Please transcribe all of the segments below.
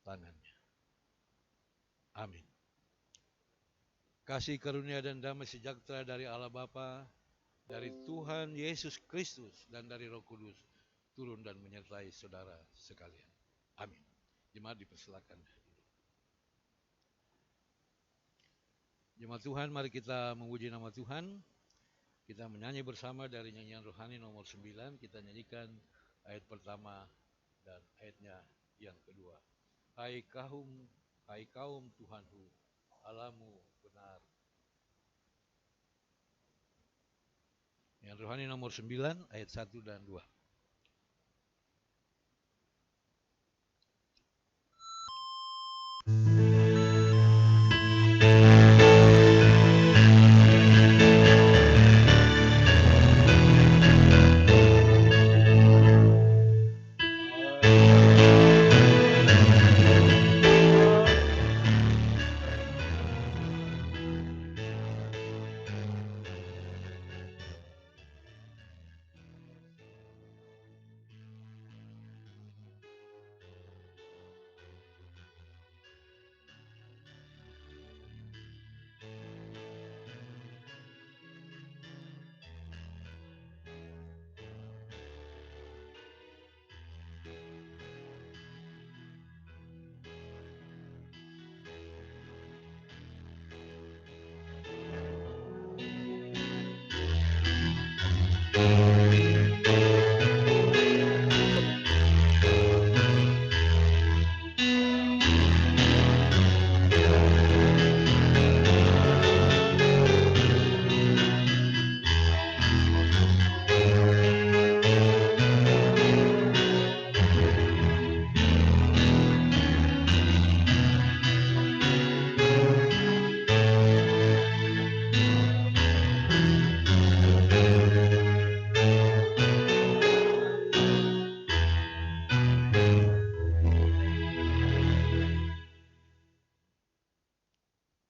tangannya. Amin. Kasih karunia dan damai sejahtera dari Allah Bapa, dari Tuhan Yesus Kristus, dan dari Roh Kudus turun dan menyertai saudara sekalian. Amin. Jemaat dipersilakan. Jemaat Tuhan, mari kita memuji nama Tuhan. Kita menyanyi bersama dari nyanyian rohani nomor 9. Kita nyanyikan ayat pertama dan ayatnya yang kedua. Hai kaum Tuhanku, Allahmu benar. Nyanyian rohani nomor 9, ayat 1 dan 2.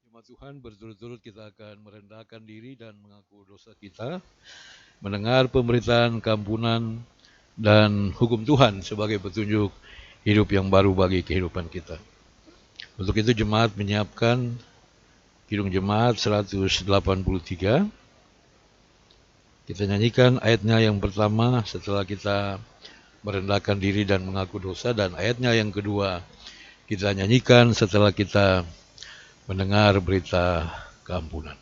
Jemaat Tuhan, berturut-turut kita akan merendahkan diri dan mengaku dosa kita, mendengar pemberitaan keampunan dan hukum Tuhan sebagai petunjuk hidup yang baru bagi kehidupan kita. Untuk itu jemaat menyiapkan Kidung Jemaat 183. Kita nyanyikan ayatnya yang pertama setelah kita merendahkan diri dan mengaku dosa, dan ayatnya yang kedua kita nyanyikan setelah kita mendengar berita keampunan.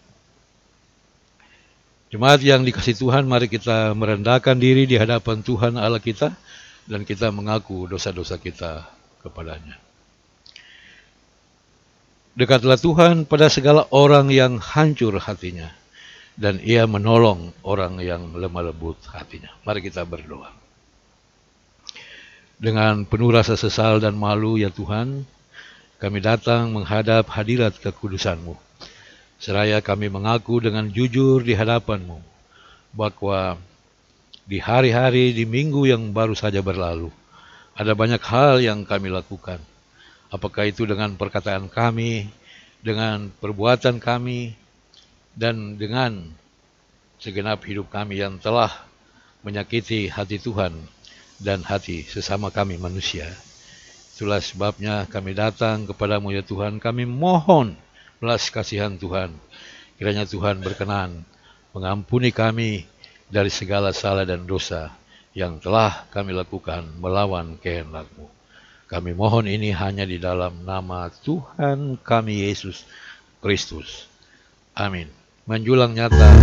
Jemaat yang dikasihi Tuhan, mari kita merendahkan diri di hadapan Tuhan Allah kita dan kita mengaku dosa-dosa kita kepadanya. Dekatlah Tuhan pada segala orang yang hancur hatinya, dan Ia menolong orang yang lemah lembut hatinya. Mari kita berdoa. Dengan penuh rasa sesal dan malu, ya Tuhan, kami datang menghadap hadirat kekudusan-Mu. Seraya kami mengaku dengan jujur di hadapan-Mu bahwa di hari-hari di minggu yang baru saja berlalu, ada banyak hal yang kami lakukan. Apakah itu dengan perkataan kami, dengan perbuatan kami, dan dengan segenap hidup kami yang telah menyakiti hati Tuhan dan hati sesama kami manusia. Itulah sebabnya kami datang kepadamu ya Tuhan, kami mohon belas kasihan Tuhan. Kiranya Tuhan berkenan mengampuni kami dari segala salah dan dosa yang telah kami lakukan melawan kehendak-Mu. Kami mohon ini hanya di dalam nama Tuhan kami Yesus Kristus. Amin. Menjulang nyata.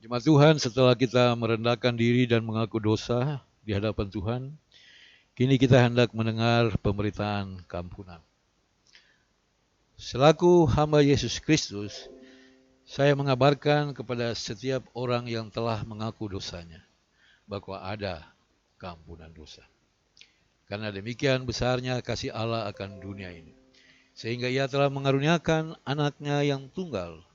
Jemaat Tuhan, setelah kita merendahkan diri dan mengaku dosa di hadapan Tuhan, kini kita hendak mendengar pemberitaan keampunan. Selaku hamba Yesus Kristus, saya mengabarkan kepada setiap orang yang telah mengaku dosanya bahwa ada keampunan dosa. Karena demikian besarnya kasih Allah akan dunia ini, sehingga Ia telah mengaruniakan anaknya yang tunggal,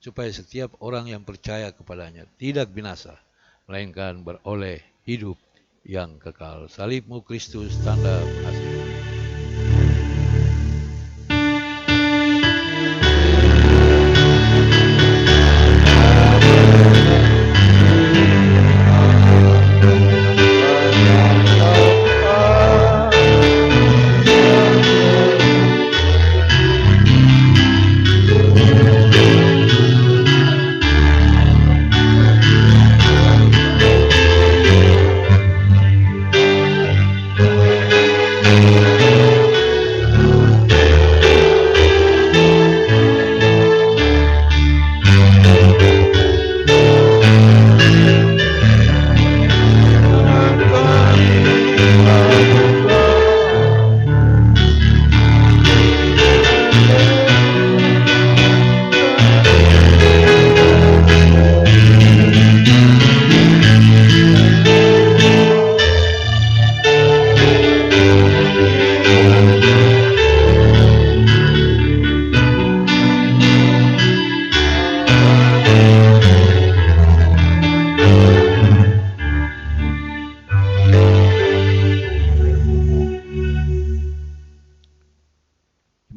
supaya setiap orang yang percaya kepadanya tidak binasa, melainkan beroleh hidup yang kekal. Salibmu Kristus, tanda pengasihan.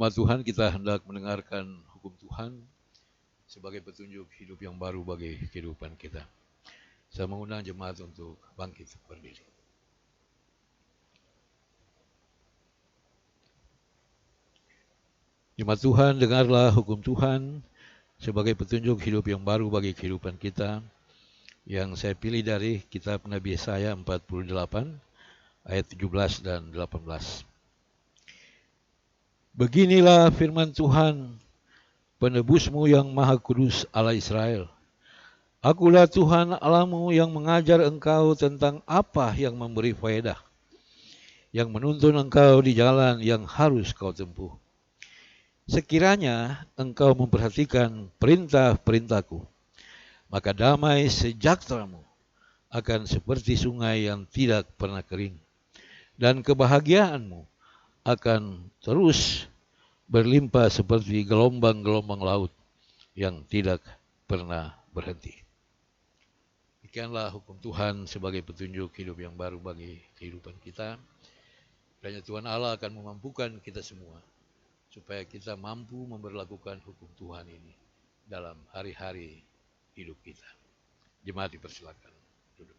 Jemaat Tuhan, kita hendak mendengarkan hukum Tuhan sebagai petunjuk hidup yang baru bagi kehidupan kita. Saya mengundang jemaat untuk bangkit berdiri. Jemaat Tuhan, dengarlah hukum Tuhan sebagai petunjuk hidup yang baru bagi kehidupan kita, yang saya pilih dari kitab Nabi Yesaya 48 ayat 17 dan 18. Beginilah firman Tuhan, penebusmu yang maha kudus Allah Israel. Akulah Tuhan Allahmu yang mengajar engkau tentang apa yang memberi faedah, yang menuntun engkau di jalan yang harus kau tempuh. Sekiranya engkau memperhatikan perintah-perintahku, maka damai sejahteramu akan seperti sungai yang tidak pernah kering, dan kebahagiaanmu akan terus berlimpah seperti gelombang-gelombang laut yang tidak pernah berhenti. Demikianlah hukum Tuhan sebagai petunjuk hidup yang baru bagi kehidupan kita. Kiranya Tuhan Allah akan memampukan kita semua supaya kita mampu memberlakukan hukum Tuhan ini dalam hari-hari hidup kita. Jemaat dipersilakan duduk.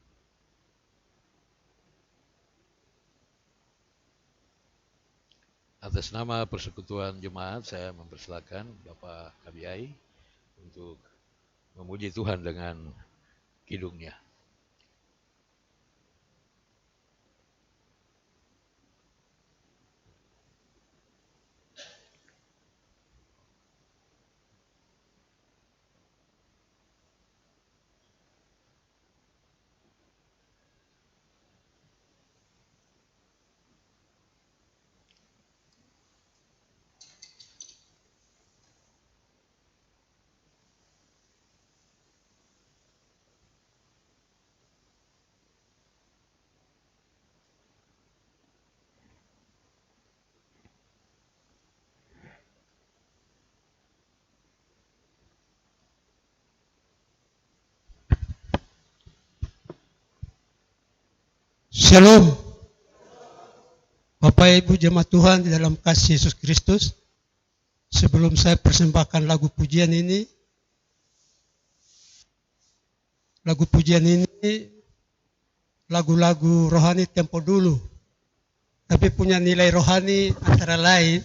Atas nama Persekutuan Jemaat, saya mempersilakan Bapak Kabiai untuk memuji Tuhan dengan kidungnya. Shalom. Bapak Ibu jemaat Tuhan di dalam kasih Yesus Kristus. Sebelum saya persembahkan lagu pujian ini lagu-lagu rohani tempo dulu. Tapi punya nilai rohani antara lain.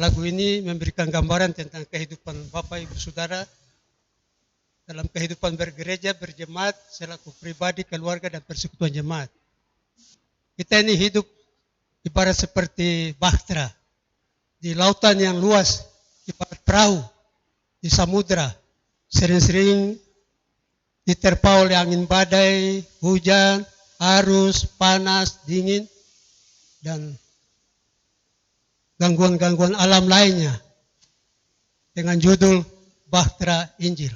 Lagu ini memberikan gambaran tentang kehidupan Bapak Ibu Saudara dalam kehidupan bergereja, berjemaat, selaku pribadi, keluarga, dan persekutuan jemaat. Kita ini hidup ibarat seperti bahtera di lautan yang luas, ibarat perahu di samudra. Sering-sering diterpa oleh angin badai, hujan, arus, panas, dingin, dan gangguan-gangguan alam lainnya dengan judul Bahtera Injil.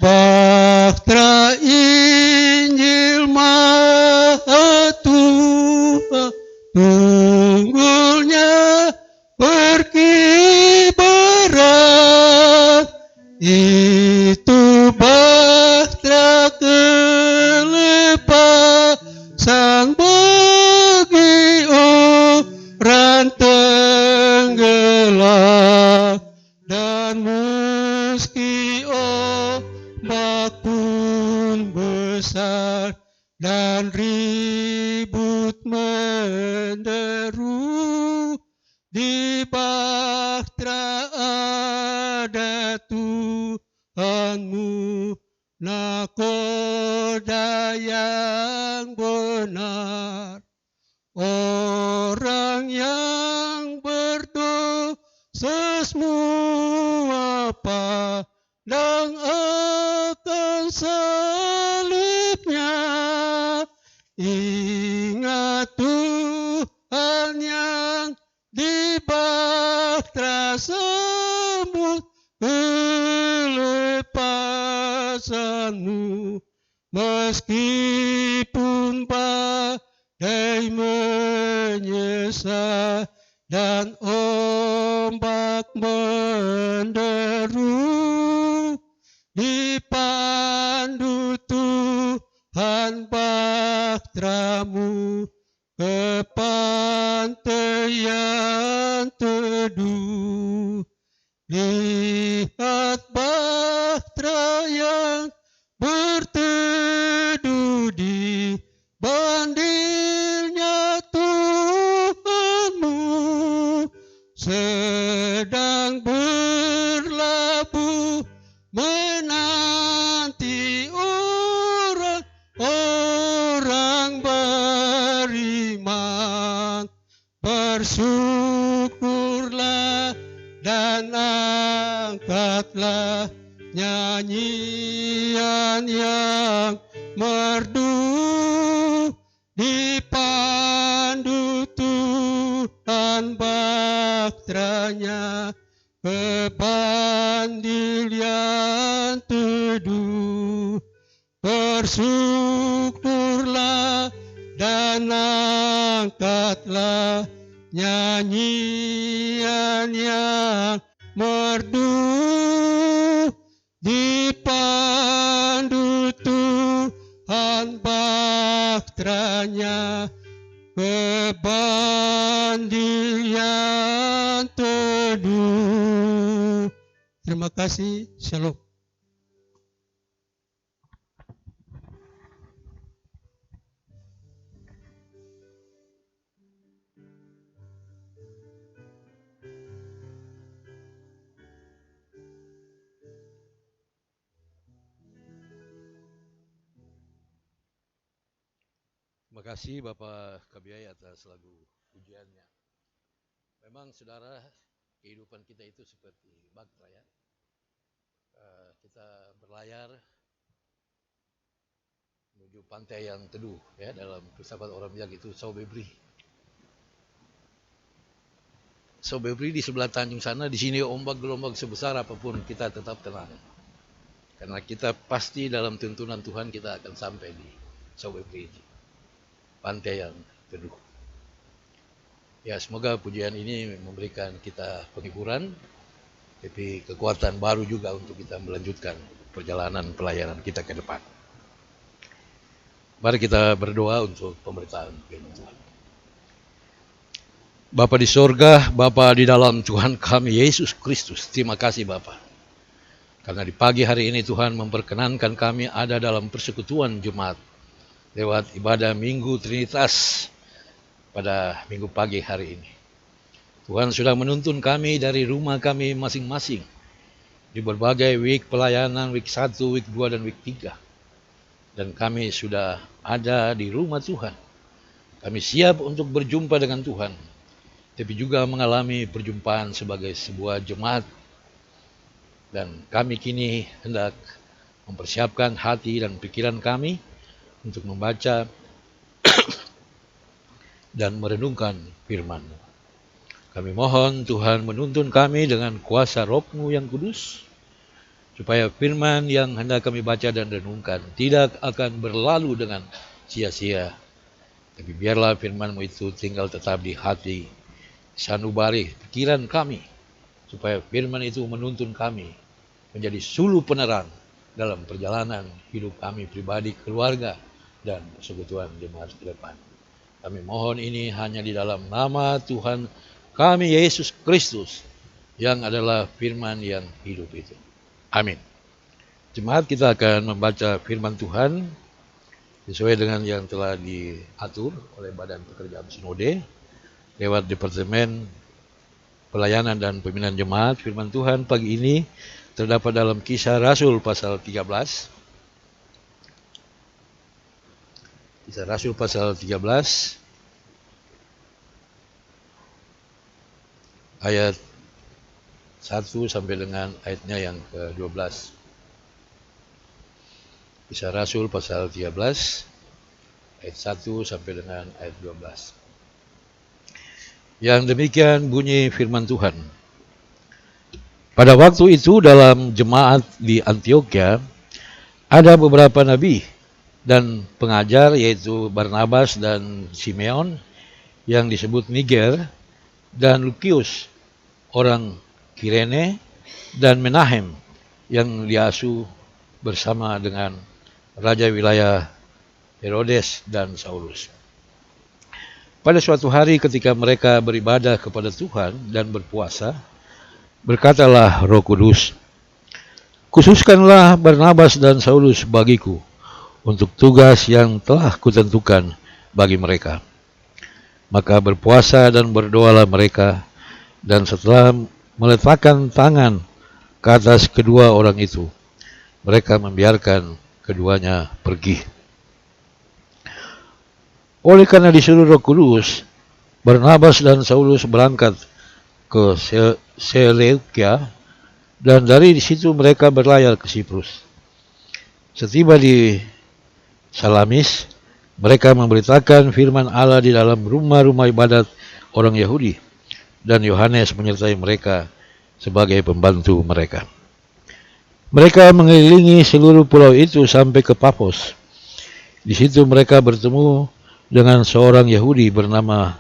Bahtera Injil Maha Tuhan, tunggulnya berkibaran, itu bahtera kelepasan bagi orang tenggelam, dan meski ombak pun besar dan ribut menderu, di bahtera ada Tuhanmu, nakoda yang benar. Orang yang berdosa semua pandang akan salibnya. Ingat Tuhan yang di bahtera sambut kelepasanmu, meskipun badai menyesal dan ombak menderu, dipandu Tuhan bahteramu ke pantai yang teduh. Lihat bahtera yang berteduh di bandilnya Tuhanmu, sedang berlabuh menanti orang-orang beriman. Bersyukurlah dan angkatlah nyanyian yang merdu, dipandu Tuhan bahteranya ke bandil yang teduh. Bersyukurlah dan angkatlah nyanyian yang merdu, dipandu Tuhan bahteranya ke bandil yang teduh. Terima kasih. Shalom. Terima kasih Bapak Kabiai atas lagu pujiannya. Memang saudara, kehidupan kita itu seperti bahtera ya. Kita berlayar menuju pantai yang teduh ya, dalam filsafat orang bilang itu Saubebri. Saubebri di sebelah tanjung sana, di sini ombak gelombang sebesar apapun kita tetap tenang. Karena kita pasti dalam tuntunan Tuhan kita akan sampai di Saubebri ini, pantai yang teduh. Ya, semoga pujian ini memberikan kita penghiburan, tapi kekuatan baru juga untuk kita melanjutkan perjalanan pelayanan kita ke depan. Mari kita berdoa untuk pemberitaan firman Tuhan. Bapa di sorga, Bapa di dalam Tuhan kami Yesus Kristus, terima kasih Bapa. Karena di pagi hari ini Tuhan memperkenankan kami ada dalam persekutuan Jumat lewat ibadah Minggu Trinitas pada minggu pagi hari ini. Tuhan sudah menuntun kami dari rumah kami masing-masing di berbagai week pelayanan, week 1, week 2, dan week 3. Dan kami sudah ada di rumah Tuhan. Kami siap untuk berjumpa dengan Tuhan, tapi juga mengalami perjumpaan sebagai sebuah jemaat. Dan kami kini hendak mempersiapkan hati dan pikiran kami untuk membaca dan merenungkan firman-Mu. Kami mohon Tuhan menuntun kami dengan kuasa Roh-Mu yang kudus, supaya firman yang hendak kami baca dan renungkan tidak akan berlalu dengan sia-sia. Tapi biarlah firman-Mu itu tinggal tetap di hati, sanubari pikiran kami, supaya firman itu menuntun kami menjadi suluh penerang dalam perjalanan hidup kami pribadi, keluarga, dan persekutuan jemaat ke depan. Kami mohon ini hanya di dalam nama Tuhan kami Yesus Kristus, yang adalah firman yang hidup itu. Amin. Jemaat, kita akan membaca firman Tuhan sesuai dengan yang telah diatur oleh Badan Pekerjaan Sinode lewat Departemen Pelayanan dan Pembinaan Jemaat. Firman Tuhan pagi ini terdapat dalam Kisah Rasul pasal 13. Kisah Rasul pasal 13 ayat 1 sampai dengan ayatnya yang ke-12. Kisah Rasul pasal 13 ayat 1 sampai dengan ayat 12. Yang demikian bunyi firman Tuhan. Pada waktu itu dalam jemaat di Antioquia ada beberapa nabi dan pengajar, yaitu Barnabas dan Simeon yang disebut Niger, dan Lukius orang Kirene, dan Menahem yang diasuh bersama dengan raja wilayah Herodes dan Saulus. Pada suatu hari ketika mereka beribadah kepada Tuhan dan berpuasa, berkatalah Roh Kudus, "Khususkanlah Barnabas dan Saulus bagiku untuk tugas yang telah kutentukan bagi mereka." Maka berpuasa dan berdoalah mereka, dan setelah meletakkan tangan ke atas kedua orang itu, mereka membiarkan keduanya pergi. Oleh karena disuruh Roh Kudus, Barnabas dan Saulus berangkat ke Seleukia, dan dari situ mereka berlayar ke Siprus. Setiba di Salamis, mereka memberitakan firman Allah di dalam rumah-rumah ibadat orang Yahudi, dan Yohanes menyertai mereka sebagai pembantu mereka. Mereka mengelilingi seluruh pulau itu sampai ke Pafos. Di situ mereka bertemu dengan seorang Yahudi bernama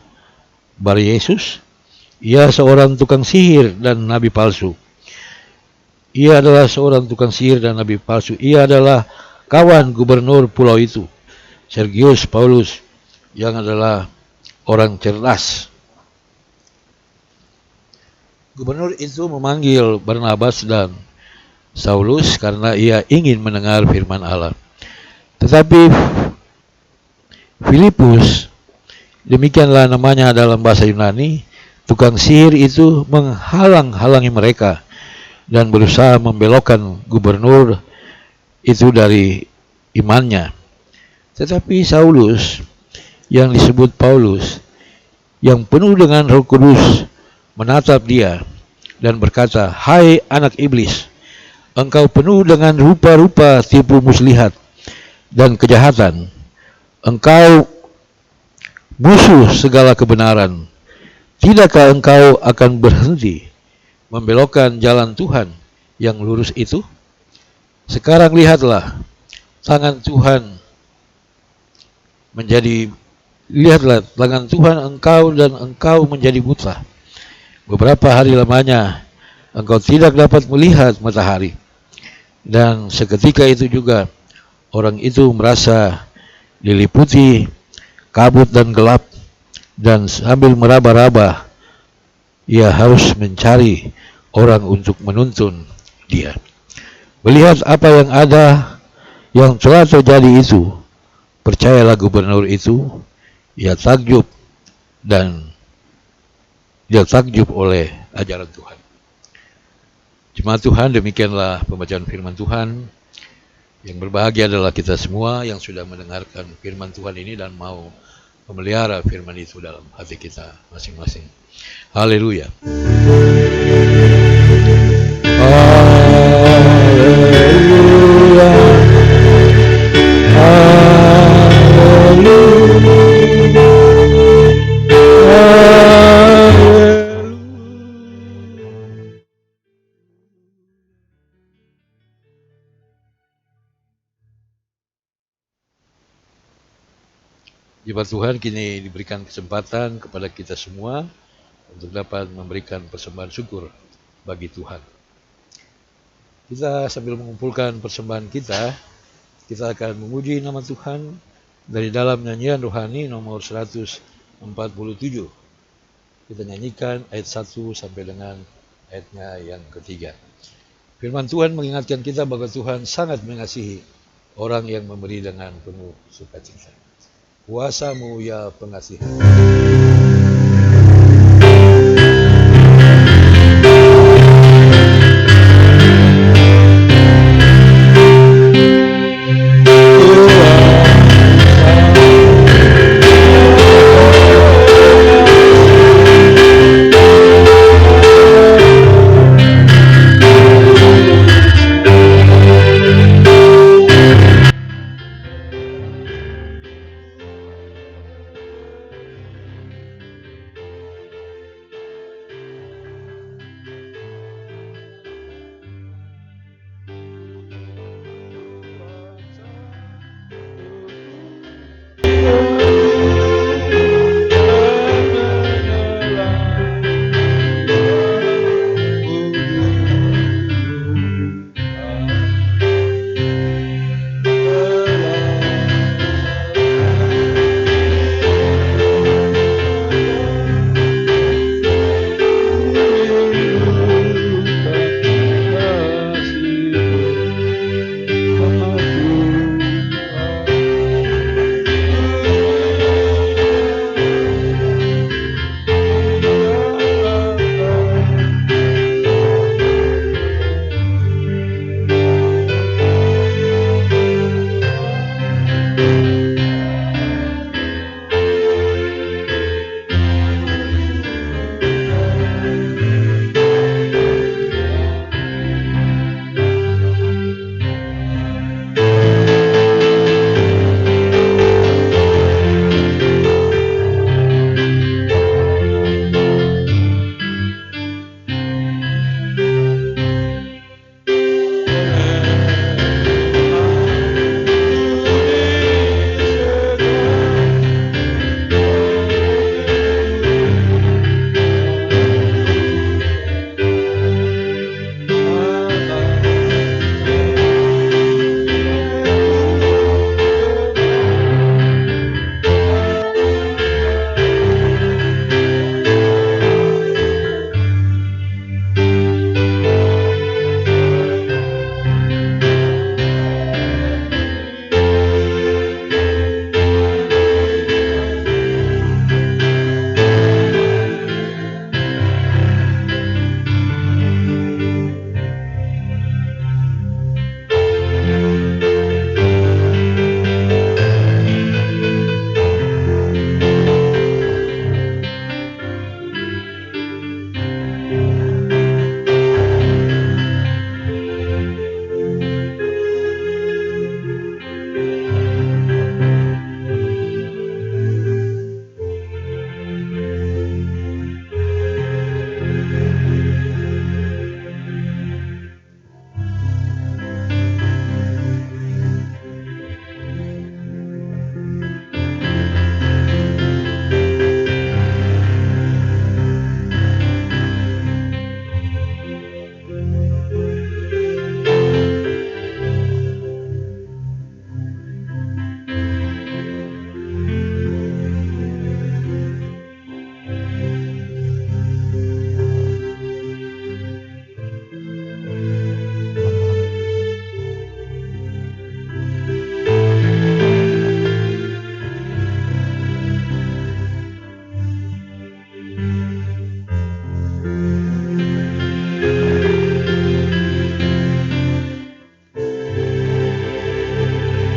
Bar-Yesus. Ia seorang tukang sihir dan nabi palsu. Ia adalah kawan gubernur pulau itu, Sergius Paulus, yang adalah orang cerdas. Gubernur itu memanggil Barnabas dan Saulus karena ia ingin mendengar firman Allah. Tetapi Filipus, demikianlah namanya dalam bahasa Yunani, tukang sihir itu menghalang-halangi mereka dan berusaha membelokkan gubernur itu dari imannya. Tetapi Saulus, yang disebut Paulus, yang penuh dengan Roh Kudus, menatap dia dan berkata, "Hai anak iblis, engkau penuh dengan rupa-rupa tipu muslihat dan kejahatan. Engkau musuh segala kebenaran. Tidakkah engkau akan berhenti membelokkan jalan Tuhan yang lurus itu? Sekarang lihatlah, tangan Tuhan engkau menjadi buta. Beberapa hari lamanya engkau tidak dapat melihat matahari." Dan seketika itu juga orang itu merasa diliputi kabut dan gelap, dan sambil meraba-raba ia harus mencari orang untuk menuntun dia. Melihat apa yang telah terjadi itu, percayalah gubernur itu, ia takjub oleh ajaran Tuhan. Jemaat Tuhan, demikianlah pembacaan firman Tuhan. Yang berbahagia adalah kita semua yang sudah mendengarkan firman Tuhan ini dan mau memelihara firman itu dalam hati kita masing-masing. Haleluya. Haleluya. Jemaat Tuhan, kini diberikan kesempatan kepada kita semua untuk dapat memberikan persembahan syukur bagi Tuhan. Kita sambil mengumpulkan persembahan kita akan memuji nama Tuhan dari dalam nyanyian rohani nomor 147. Kita nyanyikan ayat 1 sampai dengan ayatnya yang ketiga. Firman Tuhan mengingatkan kita bahwa Tuhan sangat mengasihi orang yang memberi dengan penuh sukacita. Kuasa-Mu ya pengasihan.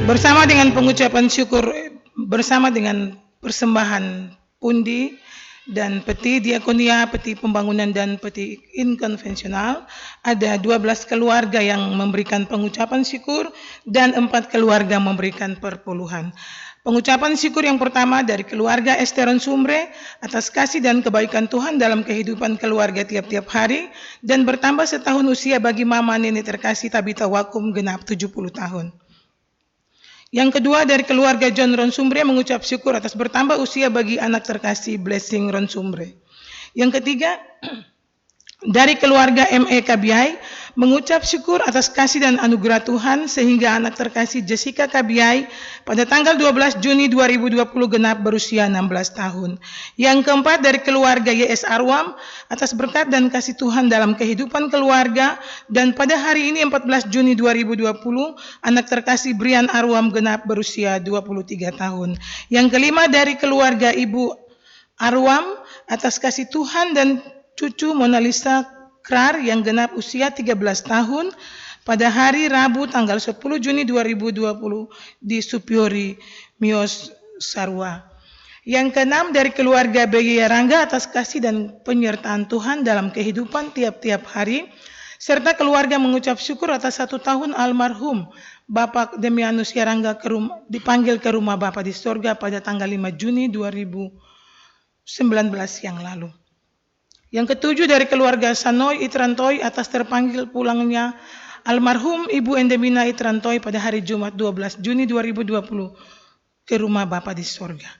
Bersama dengan pengucapan syukur, bersama dengan persembahan pundi dan peti diakonia, peti pembangunan dan peti inkonvensional, ada 12 keluarga yang memberikan pengucapan syukur dan 4 keluarga memberikan perpuluhan. Pengucapan syukur yang pertama dari keluarga Esteron Sumre atas kasih dan kebaikan Tuhan dalam kehidupan keluarga tiap-tiap hari dan bertambah setahun usia bagi mama nenek terkasih Tabita Wakum genap 70 tahun. Yang kedua dari keluarga John Ronsumbre mengucap syukur atas bertambah usia bagi anak terkasih Blessing Ronsumbre. Yang ketiga dari keluarga M.E. Kabiai mengucap syukur atas kasih dan anugerah Tuhan sehingga anak terkasih Jessica Kabiai pada tanggal 12 Juni 2020 genap berusia 16 tahun. Yang keempat dari keluarga Y.S. Arwam atas berkat dan kasih Tuhan dalam kehidupan keluarga, dan pada hari ini 14 Juni 2020 anak terkasih Brian Arwam genap berusia 23 tahun. Yang kelima dari keluarga Ibu Arwam atas kasih Tuhan dan cucu Mona Lisa Krar yang genap usia 13 tahun pada hari Rabu tanggal 10 Juni 2020 di Supiori, Mios, Sarua. Yang keenam dari keluarga BG Rangga atas kasih dan penyertaan Tuhan dalam kehidupan tiap-tiap hari, serta keluarga mengucap syukur atas 1 tahun almarhum Bapak Demianus Yarangga dipanggil ke rumah Bapa di sorga pada tanggal 5 Juni 2019 yang lalu. Yang ketujuh dari keluarga Sanoy Itrantoy atas terpanggil pulangnya almarhum Ibu Endemina Itrantoy pada hari Jumat 12 Juni 2020 ke rumah Bapa di sorga.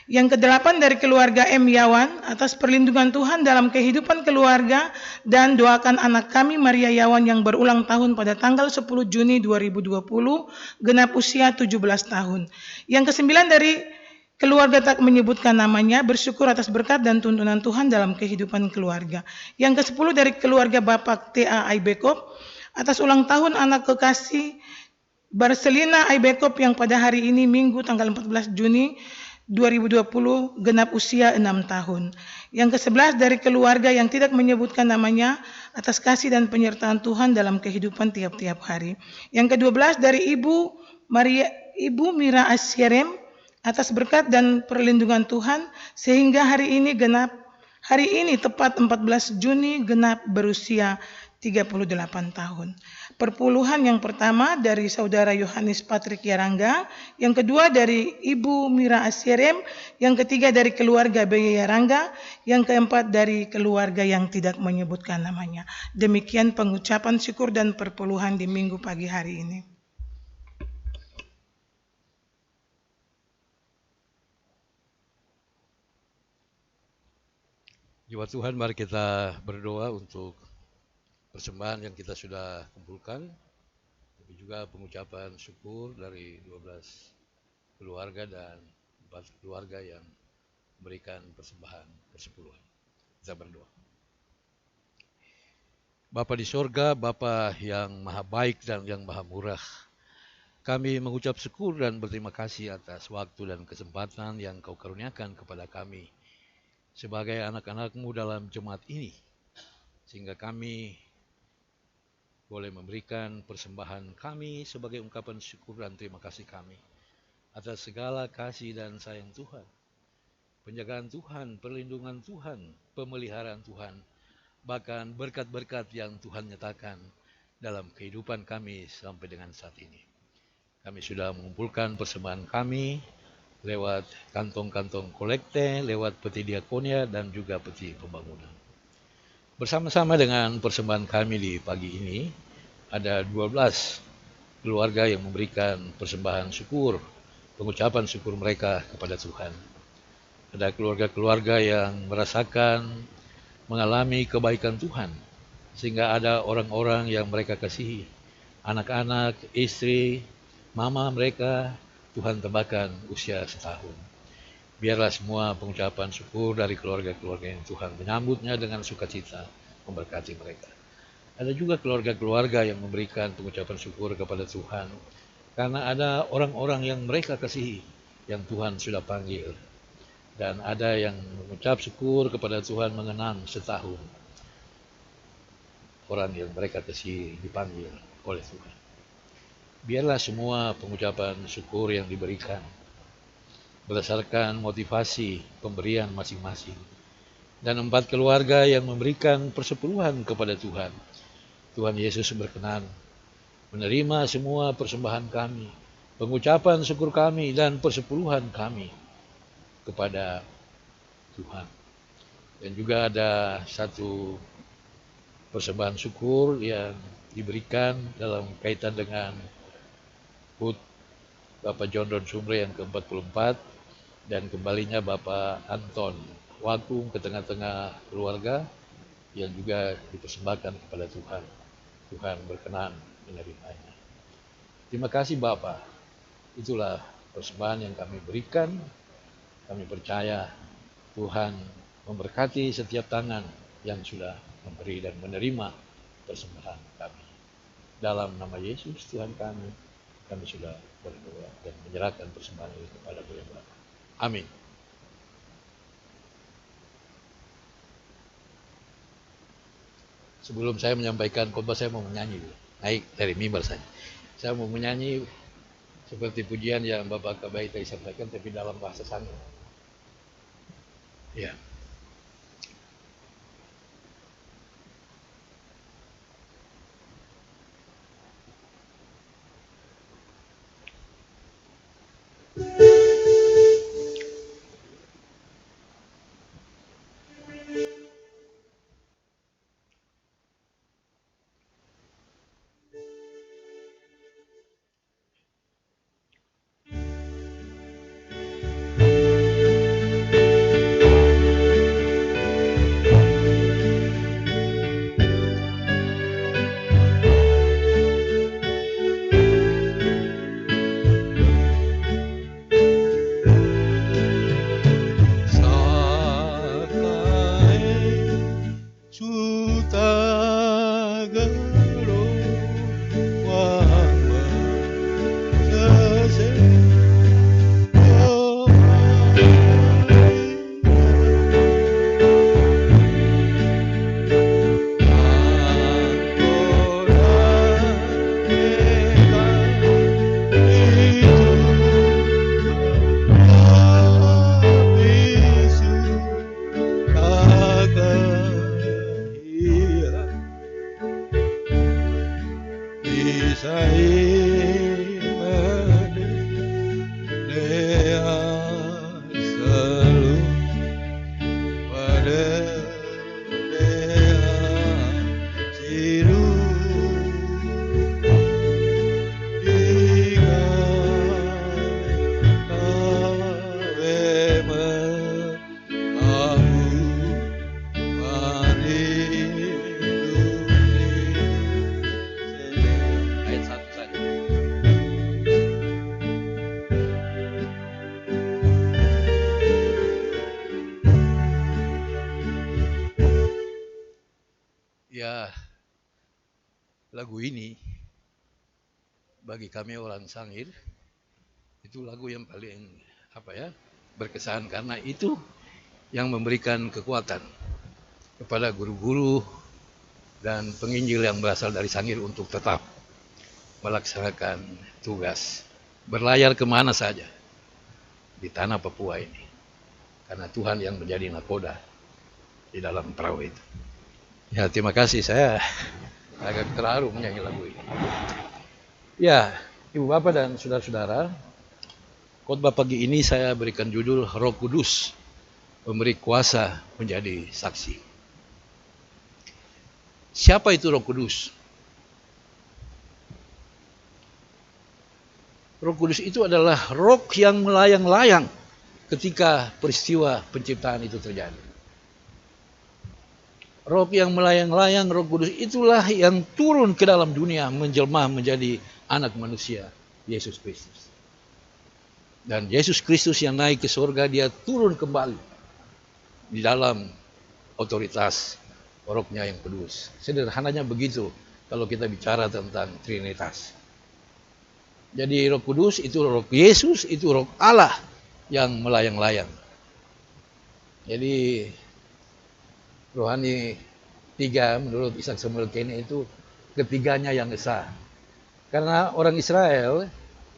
Yang kedelapan dari keluarga M. Yawan atas perlindungan Tuhan dalam kehidupan keluarga, dan doakan anak kami Maria Yawan yang berulang tahun pada tanggal 10 Juni 2020 genap usia 17 tahun. Yang kesembilan dari keluarga tak menyebutkan namanya bersyukur atas berkat dan tuntunan Tuhan dalam kehidupan keluarga. Yang ke-10 dari keluarga Bapak T.A. Aibekop atas ulang tahun anak kekasih Barcelina Aibekop yang pada hari ini Minggu tanggal 14 Juni 2020 genap usia 6 tahun. Yang ke-11 dari keluarga yang tidak menyebutkan namanya atas kasih dan penyertaan Tuhan dalam kehidupan tiap-tiap hari. Yang ke-12 dari Ibu Mira Asyerem atas berkat dan perlindungan Tuhan sehingga hari ini tepat 14 Juni genap berusia 38 tahun. Perpuluhan yang pertama dari Saudara Yohanes Patrick Yarangga, yang kedua dari Ibu Mira Asyerem, yang ketiga dari keluarga BY Yarangga, yang keempat dari keluarga yang tidak menyebutkan namanya. Demikian pengucapan syukur dan perpuluhan di Minggu pagi hari ini. Jiwa Tuhan, mari kita berdoa untuk persembahan yang kita sudah kumpulkan, tapi juga pengucapan syukur dari 12 keluarga dan 4 keluarga yang memberikan persembahan persepuluhan. Kita berdoa. Bapa di sorga, Bapa yang maha baik dan yang maha murah, kami mengucap syukur dan berterima kasih atas waktu dan kesempatan yang Kau karuniakan kepada kami sebagai anak-anak-Mu dalam jemaat ini, sehingga kami boleh memberikan persembahan kami sebagai ungkapan syukur dan terima kasih kami atas segala kasih dan sayang Tuhan, penjagaan Tuhan, perlindungan Tuhan, pemeliharaan Tuhan, bahkan berkat-berkat yang Tuhan nyatakan dalam kehidupan kami sampai dengan saat ini. Kami sudah mengumpulkan persembahan kami lewat kantong-kantong kolekte, lewat peti diakonia dan juga peti pembangunan. Bersama-sama dengan persembahan kami di pagi ini, ada 12 keluarga yang memberikan persembahan syukur, pengucapan syukur mereka kepada Tuhan. Ada keluarga-keluarga yang merasakan, mengalami kebaikan Tuhan, sehingga ada orang-orang yang mereka kasihi, anak-anak, istri, mama mereka, Tuhan tambahkan usia setahun. Biarlah semua pengucapan syukur dari keluarga-keluarga yang Tuhan menyambutnya dengan sukacita, memberkati mereka. Ada juga keluarga-keluarga yang memberikan pengucapan syukur kepada Tuhan, karena ada orang-orang yang mereka kasihi, yang Tuhan sudah panggil. Dan ada yang mengucap syukur kepada Tuhan mengenang setahun orang yang mereka kasihi dipanggil oleh Tuhan. Biarlah semua pengucapan syukur yang diberikan berdasarkan motivasi pemberian masing-masing. Dan 4 keluarga yang memberikan persepuluhan kepada Tuhan. Tuhan Yesus berkenan menerima semua persembahan kami, pengucapan syukur kami dan persepuluhan kami kepada Tuhan. Dan juga ada satu persembahan syukur yang diberikan dalam kaitan dengan HUT Bapak John Ron Sumre yang ke-44, dan kembalinya Bapak Anton Wakung ke tengah-tengah keluarga yang juga dipersembahkan kepada Tuhan. Tuhan berkenan menerimanya. Terima kasih Bapak. Itulah persembahan yang kami berikan. Kami percaya Tuhan memberkati setiap tangan yang sudah memberi dan menerima persembahan kami. Dalam nama Yesus Tuhan kami sudah berdoa dan menyerahkan persembahan ini kepada Bapa. Amin. Sebelum saya menyampaikan khotbah, saya mau menyanyi dulu. Naik dari mimbar saya. Saya mau menyanyi seperti pujian yang Bapak Kabai tadi sampaikan, tapi dalam bahasa Sangir. Ya. Ya, lagu ini bagi kami orang Sangir itu lagu yang paling berkesan, karena itu yang memberikan kekuatan kepada guru-guru dan penginjil yang berasal dari Sangir untuk tetap melaksanakan tugas berlayar kemana saja di tanah Papua ini, karena Tuhan yang menjadi nakoda di dalam perahu itu. Ya, terima kasih, saya agak terharu menyanyi lagu ini. Ya, Ibu Bapak dan Saudara-saudara, khotbah pagi ini saya berikan judul Roh Kudus memberi kuasa menjadi saksi. Siapa itu Roh Kudus? Roh Kudus itu adalah roh yang melayang-layang ketika peristiwa penciptaan itu terjadi. Roh yang melayang-layang, Roh Kudus itulah yang turun ke dalam dunia menjelma menjadi anak manusia, Yesus Kristus. Dan Yesus Kristus yang naik ke surga, dia turun kembali di dalam otoritas Roh-Nya yang kudus. Sederhananya begitu kalau kita bicara tentang Trinitas. Jadi Roh Kudus itu Roh Yesus, itu Roh Allah yang melayang-layang. Jadi Rohani 3 menurut Ishak Samuel Kene itu ketiganya yang esa. Karena orang Israel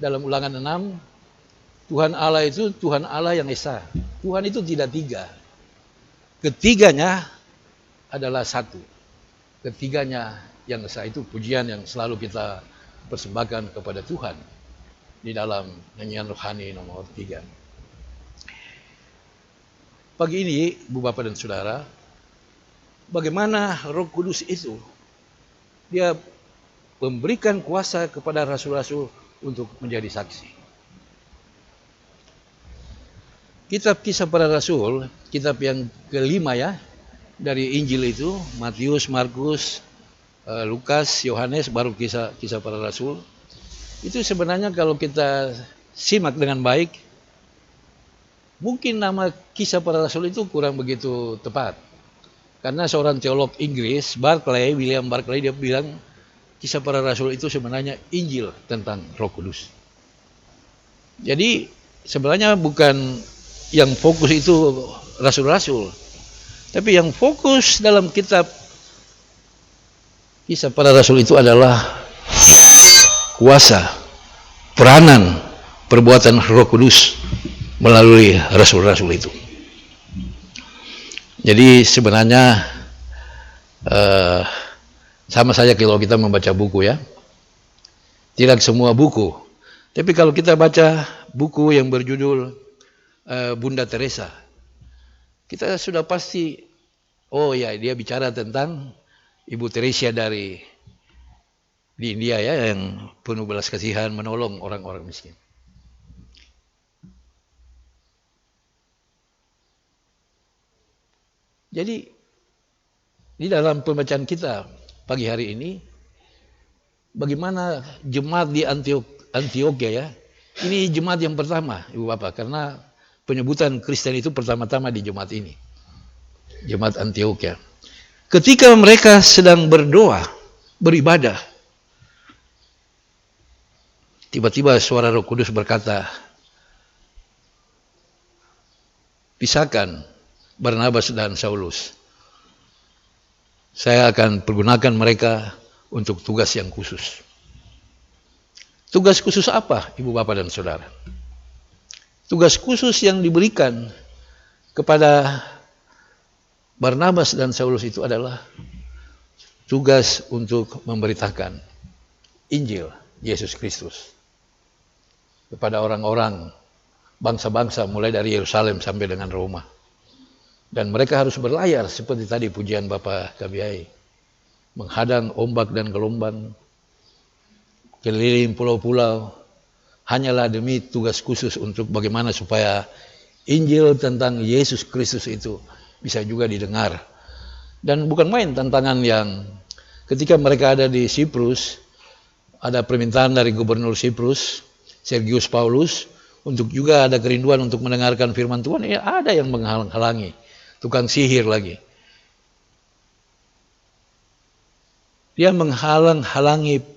dalam Ulangan 6, Tuhan Allah itu Tuhan Allah yang esa. Tuhan itu tidak tiga. Ketiganya adalah satu. Ketiganya yang esa, itu pujian yang selalu kita persembahkan kepada Tuhan di dalam nyanyian rohani nomor 3. Pagi ini, Bu Bapak dan Saudara, bagaimana Roh Kudus itu dia memberikan kuasa kepada rasul-rasul untuk menjadi saksi. kitab Kisah Para Rasul, kitab yang kelima ya, dari Injil itu, Matius, Markus, Lukas, Yohanes, baru Kisah Para Rasul. Itu sebenarnya kalau kita simak dengan baik, mungkin nama Kisah Para Rasul itu kurang begitu tepat. Karena seorang teolog Inggris, William Barclay, dia bilang Kisah Para Rasul itu sebenarnya Injil tentang Roh Kudus. Jadi sebenarnya bukan yang fokus itu rasul-rasul, tapi yang fokus dalam kitab Kisah Para Rasul itu adalah kuasa, peranan, perbuatan Roh Kudus melalui rasul-rasul itu. Jadi sebenarnya sama saja kalau kita membaca buku ya. Tidak semua buku. Tapi kalau kita baca buku yang berjudul Bunda Teresa, kita sudah pasti, oh ya, dia bicara tentang Ibu Teresa di India ya, yang penuh belas kasihan, menolong orang-orang miskin. Jadi di dalam pembacaan kita pagi hari ini, bagaimana jemaat di Antioquia ya, ini jemaat yang pertama Ibu Bapak, karena penyebutan Kristen itu pertama-tama di jemaat ini, jemaat Antioquia. Ketika mereka sedang berdoa, beribadah, tiba-tiba suara Roh Kudus berkata, pisahkan Barnabas dan Saulus. Saya akan pergunakan mereka untuk tugas yang khusus. Tugas khusus apa, Ibu Bapak dan Saudara? Tugas khusus yang diberikan kepada Barnabas dan Saulus itu adalah tugas untuk memberitakan Injil Yesus Kristus kepada orang-orang bangsa-bangsa mulai dari Yerusalem sampai dengan Roma. Dan mereka harus berlayar seperti tadi pujian Bapak Kabiai, menghadang ombak dan gelombang, keliling pulau-pulau, hanyalah demi tugas khusus untuk bagaimana supaya Injil tentang Yesus Kristus itu bisa juga didengar. Dan bukan main tantangan yang ketika mereka ada di Siprus, ada permintaan dari gubernur Siprus, Sergius Paulus, untuk juga ada kerinduan untuk mendengarkan firman Tuhan. Ya, ada yang menghalang-halangi, tukang sihir lagi. Dia menghalang-halangi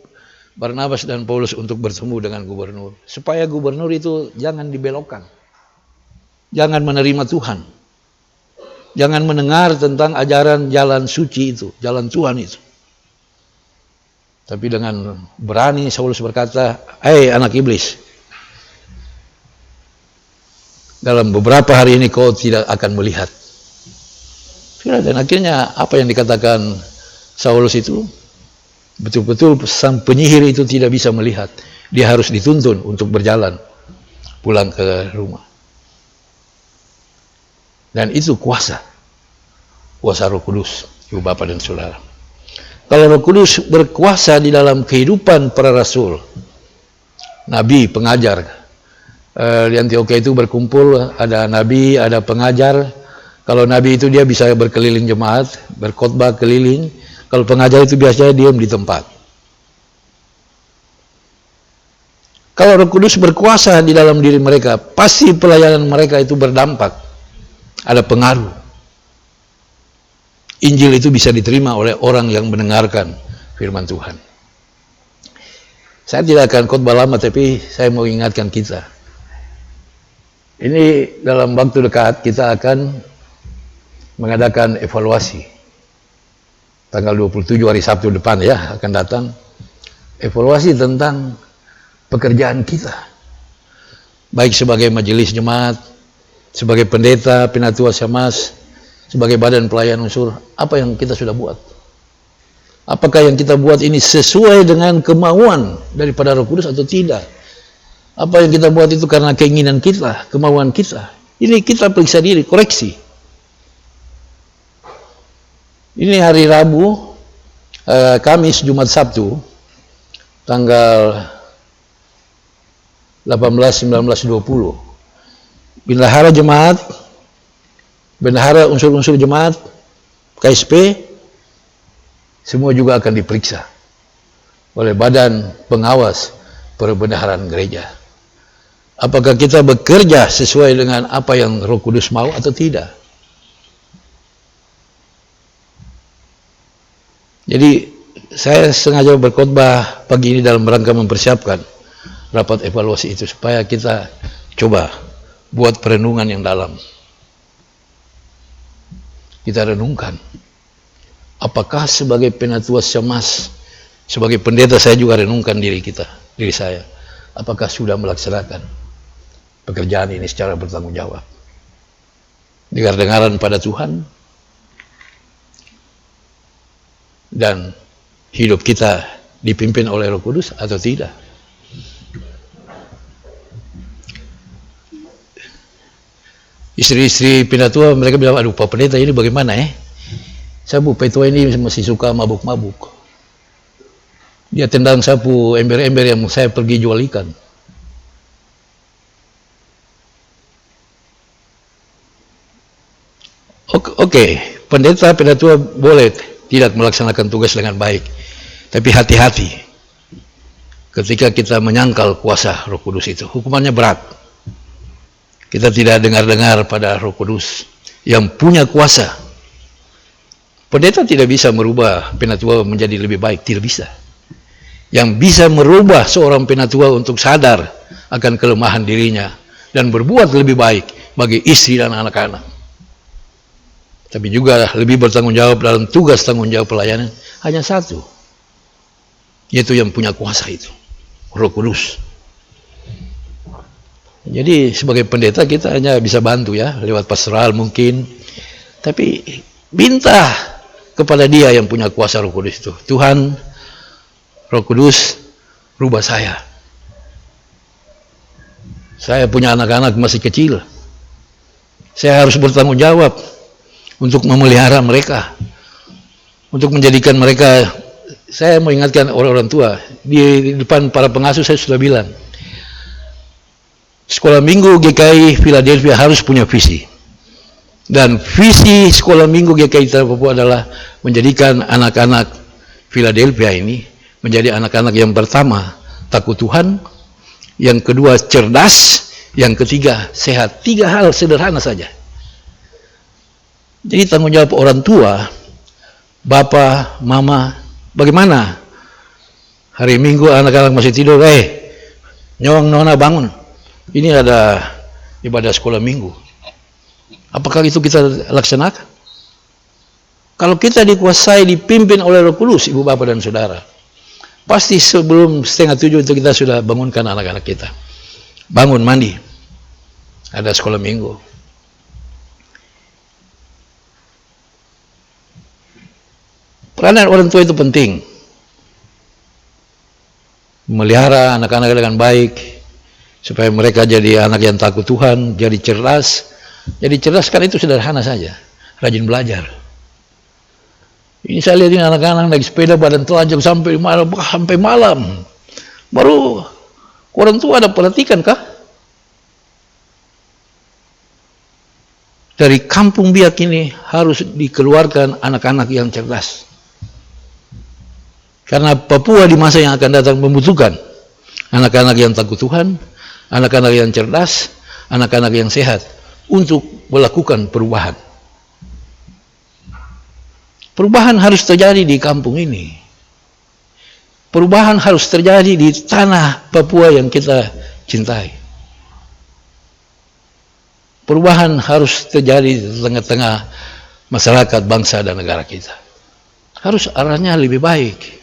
Barnabas dan Paulus untuk bertemu dengan gubernur, supaya gubernur itu jangan dibelokkan, jangan menerima Tuhan, jangan mendengar tentang ajaran jalan suci itu, jalan Tuhan itu. Tapi dengan berani Saulus berkata, anak iblis, dalam beberapa hari ini kau tidak akan melihat. Dan akhirnya apa yang dikatakan Saulus itu, betul-betul sang penyihir itu tidak bisa melihat. Dia harus dituntun untuk berjalan pulang ke rumah. Dan itu kuasa Roh Kudus, Ibu Bapak dan Saudara. Kalau Roh Kudus berkuasa di dalam kehidupan para rasul, nabi, pengajar, di Antioquia itu berkumpul, ada nabi, ada pengajar. Kalau nabi itu dia bisa berkeliling jemaat, berkhotbah keliling. Kalau pengajar itu biasanya diam di tempat. Kalau Roh Kudus berkuasa di dalam diri mereka, pasti pelayanan mereka itu berdampak, ada pengaruh. Injil itu bisa diterima oleh orang yang mendengarkan firman Tuhan. Saya tidak akan khotbah lama, tapi saya mau ingatkan kita. Ini dalam waktu dekat kita akan mengadakan evaluasi. Tanggal 27 hari Sabtu depan ya akan datang. Evaluasi tentang pekerjaan kita. Baik sebagai majelis jemaat, sebagai pendeta, penatua syamas, sebagai badan pelayan unsur, apa yang kita sudah buat? Apakah yang kita buat ini sesuai dengan kemauan daripada Roh Kudus atau tidak? Apa yang kita buat itu karena keinginan kita, kemauan kita? Ini kita periksa diri, koreksi. Ini hari Rabu, Kamis, Jumat, Sabtu, tanggal 18, 19, 20. bendahara jemaat, bendahara unsur-unsur jemaat, KSP, semua juga akan diperiksa oleh badan pengawas perbendaharaan gereja. Apakah kita bekerja sesuai dengan apa yang Roh Kudus mau atau tidak? Jadi saya sengaja berkhotbah pagi ini dalam rangka mempersiapkan rapat evaluasi itu, supaya kita coba buat perenungan yang dalam. Kita renungkan, apakah sebagai penatua Syamas, sebagai pendeta saya juga renungkan diri saya, apakah sudah melaksanakan pekerjaan ini secara bertanggung jawab, dengar-dengaran pada Tuhan, dan hidup kita dipimpin oleh Roh Kudus atau tidak. Istri-istri penatua mereka bilang, aduh Pak Pendeta ini bagaimana sapu petua ini masih suka mabuk-mabuk, dia tendang sapu ember-ember yang saya pergi jual ikan. Oke, pendeta penatua boleh tidak melaksanakan tugas dengan baik, tapi hati-hati ketika kita menyangkal kuasa Roh Kudus itu, hukumannya berat. Kita tidak dengar-dengar pada Roh Kudus yang punya kuasa. Pendeta tidak bisa merubah penatua menjadi lebih baik, tidak bisa. Yang bisa merubah seorang penatua untuk sadar akan kelemahan dirinya dan berbuat lebih baik bagi istri dan anak-anak, tapi juga lebih bertanggung jawab dalam tugas tanggung jawab pelayanan, hanya satu, yaitu yang punya kuasa itu, Roh Kudus. Jadi sebagai pendeta kita hanya bisa bantu ya, lewat pastoral mungkin, tapi minta kepada Dia yang punya kuasa Roh Kudus itu, Tuhan, Roh Kudus, rubah saya. Saya punya anak-anak masih kecil, saya harus bertanggung jawab untuk memelihara mereka, untuk menjadikan mereka. Saya mengingatkan orang-orang tua, di depan para pengasuh saya sudah bilang, Sekolah Minggu GKI Philadelphia harus punya visi. Dan visi Sekolah Minggu GKI Tanah Papua adalah menjadikan anak-anak Philadelphia ini menjadi anak-anak yang pertama takut Tuhan, yang kedua cerdas, yang ketiga sehat. 3 hal sederhana saja. Jadi tanggung jawab orang tua, bapak, mama, bagaimana? Hari Minggu anak-anak masih tidur, nyong, nona bangun. Ini ada ibadah sekolah minggu. Apakah itu kita laksanakan? Kalau kita dikuasai, dipimpin oleh Roh Kudus, ibu bapak dan saudara, pasti sebelum 6:30 itu kita sudah bangunkan anak-anak kita. Bangun, mandi. Ada sekolah minggu. Peranan orang tua itu penting. Melihara anak-anak dengan baik, supaya mereka jadi anak yang takut Tuhan, jadi cerdas. Jadi cerdas kan itu sederhana saja, rajin belajar. Ini saya lihat ini anak-anak naik sepeda badan telanjang sampai malam. Baru orang tua ada perhatikan kah? Dari kampung Biak ini harus dikeluarkan anak-anak yang cerdas. Karena Papua di masa yang akan datang membutuhkan anak-anak yang takut Tuhan, anak-anak yang cerdas, anak-anak yang sehat untuk melakukan perubahan. Perubahan harus terjadi di kampung ini. Perubahan harus terjadi di tanah Papua yang kita cintai. Perubahan harus terjadi di tengah-tengah masyarakat, bangsa dan negara kita. Harus arahnya lebih baik.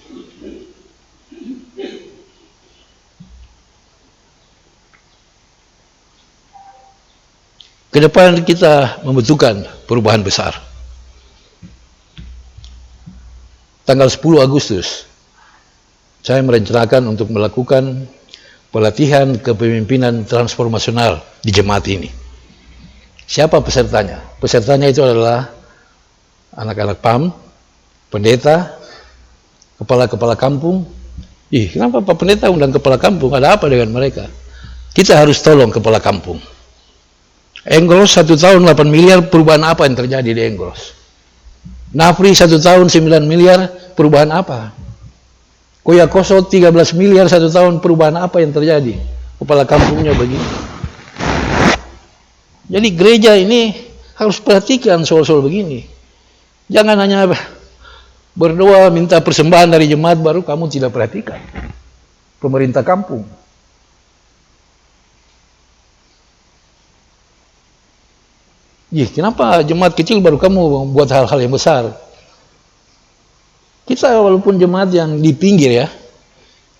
Kedepan kita membutuhkan perubahan besar. Tanggal 10 Agustus, saya merencanakan untuk melakukan pelatihan kepemimpinan transformasional di jemaat ini. Siapa pesertanya? Pesertanya itu adalah anak-anak PAM, pendeta, kepala-kepala kampung. Kenapa Pak Pendeta undang kepala kampung? Ada apa dengan mereka? Kita harus tolong kepala kampung. Engros 1 tahun 8 miliar, perubahan apa yang terjadi di Engros? Nafri 1 tahun 9 miliar, perubahan apa? Koyakoso 13 miliar 1 tahun, perubahan apa yang terjadi? Kepala kampungnya begini. Jadi gereja ini harus perhatikan soal-soal begini. Jangan hanya berdoa minta persembahan dari jemaat baru kamu tidak perhatikan pemerintah kampung. Kenapa jemaat kecil baru kamu buat hal-hal yang besar? Kita walaupun jemaat yang di pinggir ya,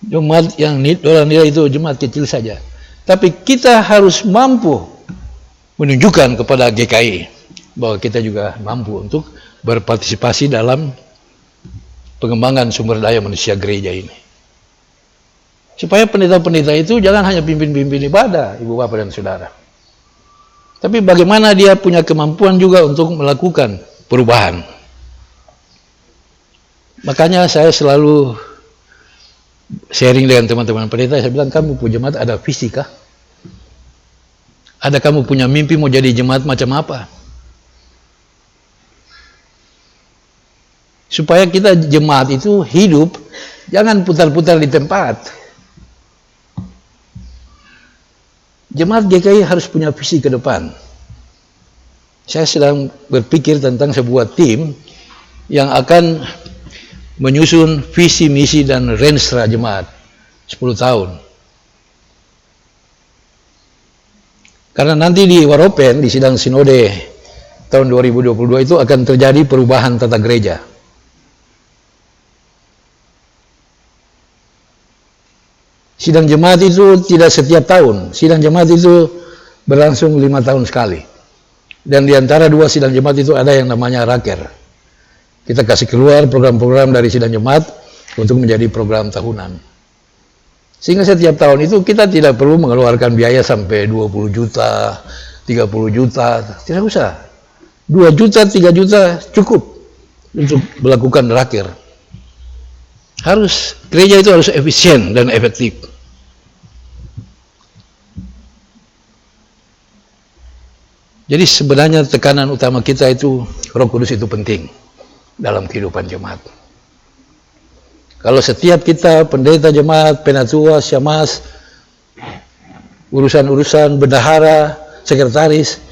jemaat yang nilai itu jemaat kecil saja. Tapi kita harus mampu menunjukkan kepada GKI bahwa kita juga mampu untuk berpartisipasi dalam pengembangan sumber daya manusia gereja ini. Supaya pendeta-pendeta itu jangan hanya pimpin-pimpin ibadah, ibu bapak dan saudara. Tapi bagaimana dia punya kemampuan juga untuk melakukan perubahan. Makanya saya selalu sharing dengan teman-teman pendeta, saya bilang, kamu punya jemaat ada visi kah? Ada kamu punya mimpi mau jadi jemaat macam apa? Supaya kita jemaat itu hidup, jangan putar-putar di tempat. Jemaat GKI harus punya visi ke depan. Saya sedang berpikir tentang sebuah tim yang akan menyusun visi, misi, dan renstra jemaat 10 tahun. Karena nanti di Waropen, di sidang sinode tahun 2022 itu akan terjadi perubahan tata gereja. Sidang jemaat itu tidak setiap tahun. Sidang jemaat itu berlangsung 5 tahun sekali. Dan di antara 2 sidang jemaat itu ada yang namanya raker. Kita kasih keluar program-program dari sidang jemaat untuk menjadi program tahunan. Sehingga setiap tahun itu kita tidak perlu mengeluarkan biaya sampai 20 juta, 30 juta. Tidak usah. 2 juta, 3 juta cukup untuk melakukan raker. Gereja itu harus efisien dan efektif. Jadi sebenarnya tekanan utama kita itu Roh Kudus itu penting dalam kehidupan jemaat. Kalau setiap kita pendeta jemaat, penatua, syamas, urusan-urusan bendahara, sekretaris,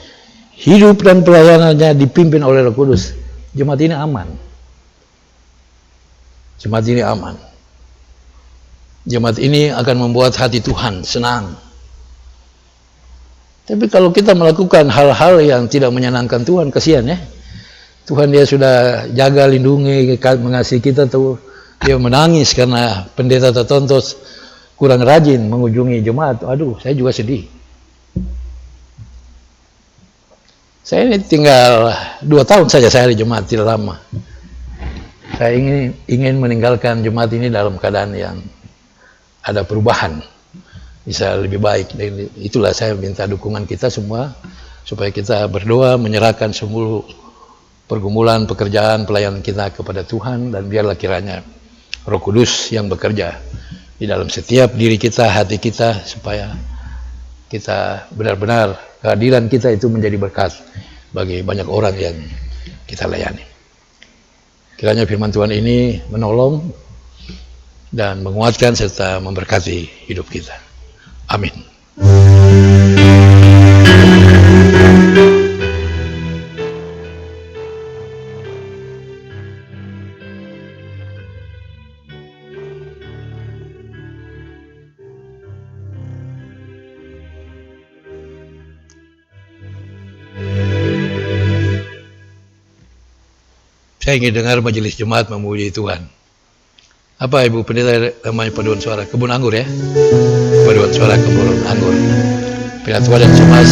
hidup dan pelayanannya dipimpin oleh Roh Kudus, jemaat ini aman. Jemaat ini aman. Jemaat ini akan membuat hati Tuhan senang. Tapi kalau kita melakukan hal-hal yang tidak menyenangkan Tuhan, kasihan ya. Tuhan dia sudah jaga, lindungi, mengasihi kita tuh. Dia menangis karena pendeta tertentu kurang rajin mengunjungi jemaat. Aduh, saya juga sedih. Saya ini tinggal 2 tahun saja saya di jemaat, tidak lama. Saya ingin meninggalkan jemaat ini dalam keadaan yang ada perubahan, bisa lebih baik. Dan itulah saya minta dukungan kita semua supaya kita berdoa menyerahkan seluruh pergumulan, pekerjaan, pelayanan kita kepada Tuhan, dan biarlah kiranya Roh Kudus yang bekerja di dalam setiap diri kita, hati kita, supaya kita benar-benar kehadiran kita itu menjadi berkat bagi banyak orang yang kita layani. Kiranya firman Tuhan ini menolong dan menguatkan serta memberkati hidup kita. Amin. Saya ingin dengar majelis jemaat memuji Tuhan. Apa Ibu Pendeta namanya paduan suara? Kebun anggur ya? Paduan suara kebun anggur. Penatua dan Syamas.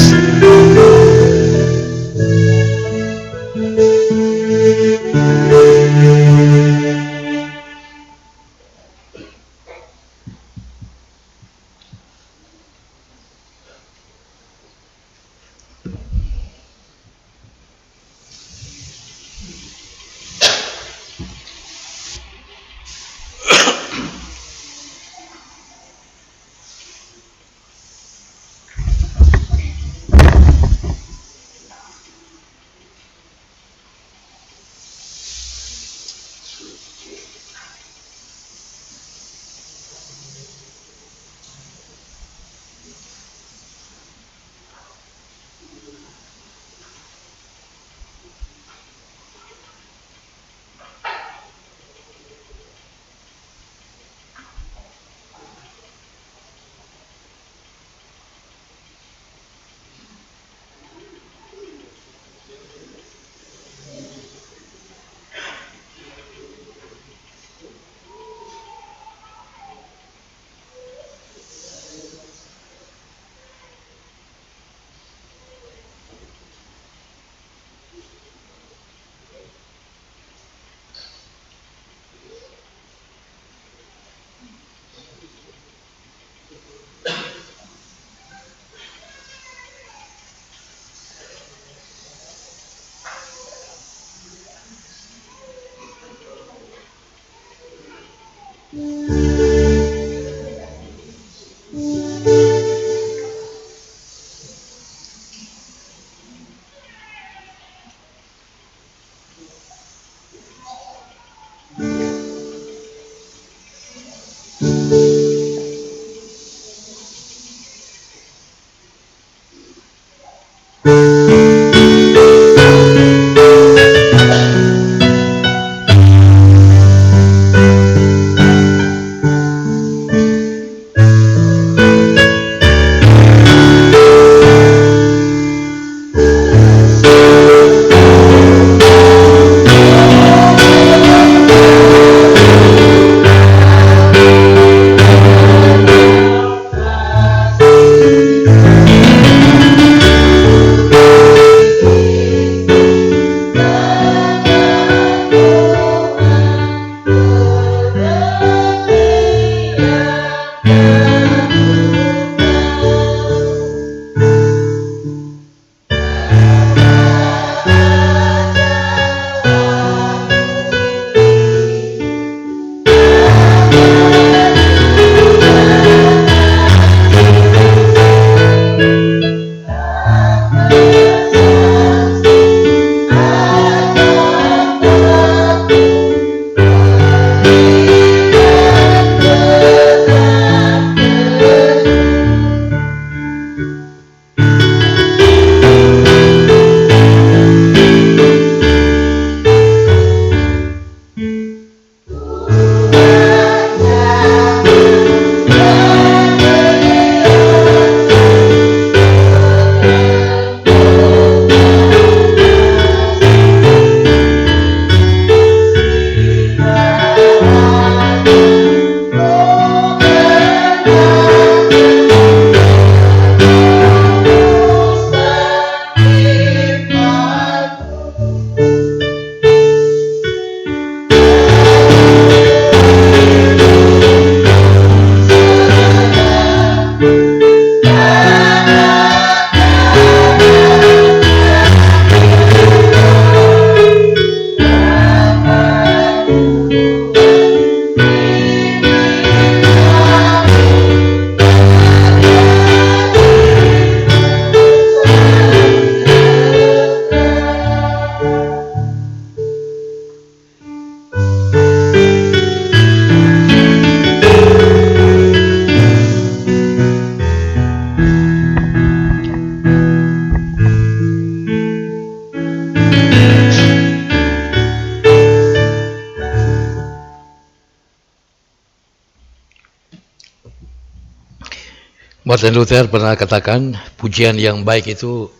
Martin Luther pernah katakan, pujian yang baik itu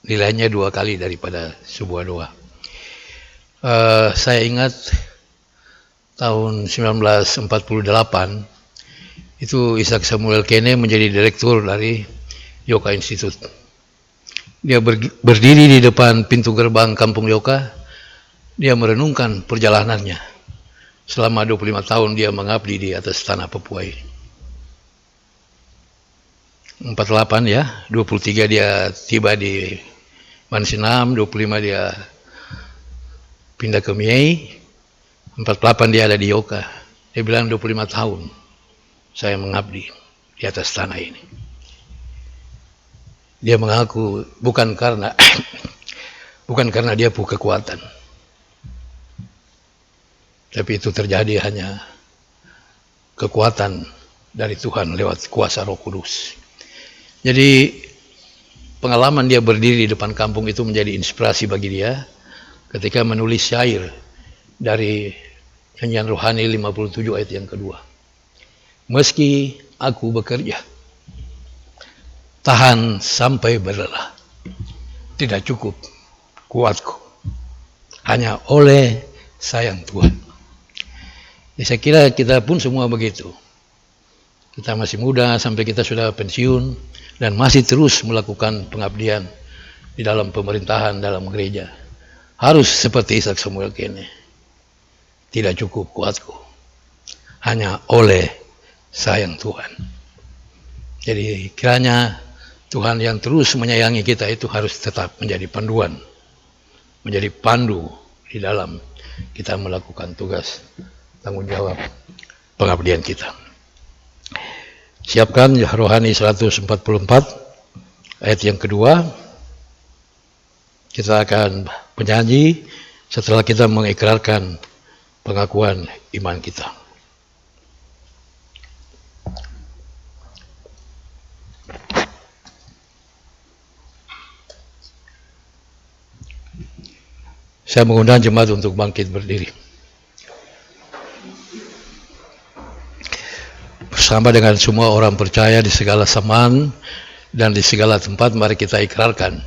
nilainya 2 kali daripada sebuah doa. Saya ingat tahun 1948 itu Isaac Samuel Kene menjadi direktur dari Yoka Institute. Dia berdiri di depan pintu gerbang Kampung Yoka. Dia merenungkan perjalanannya. Selama 25 tahun dia mengabdi di atas tanah Papua ini. 48 ya, 23 dia tiba di Mansinam, 25 dia pindah ke Miei, 48 dia ada di Yoka. Dia bilang 25 tahun saya mengabdi di atas tanah ini. Dia mengaku bukan karena dia punya kekuatan, tapi itu terjadi hanya kekuatan dari Tuhan lewat kuasa Roh Kudus. Jadi pengalaman dia berdiri di depan kampung itu menjadi inspirasi bagi dia ketika menulis syair dari nyanyian rohani 57 ayat yang kedua. Meski aku bekerja, tahan sampai berlelah, tidak cukup kuatku, hanya oleh sayang Tuhan. Jadi saya kira kita pun semua begitu. Kita masih muda sampai kita sudah pensiun dan masih terus melakukan pengabdian di dalam pemerintahan, dalam gereja. Harus seperti Isaac Samuel Kene. Tidak cukup kuatku, hanya oleh sayang Tuhan. Jadi kiranya Tuhan yang terus menyayangi kita itu harus tetap menjadi panduan, menjadi pandu di dalam kita melakukan tugas tanggung jawab pengabdian kita. Siapkan rohani 144 ayat yang kedua. Kita akan menyanyi setelah kita mengikrarkan pengakuan iman kita. Saya mengundang jemaat untuk bangkit berdiri. Bersama dengan semua orang percaya di segala zaman dan di segala tempat, mari kita ikrarkan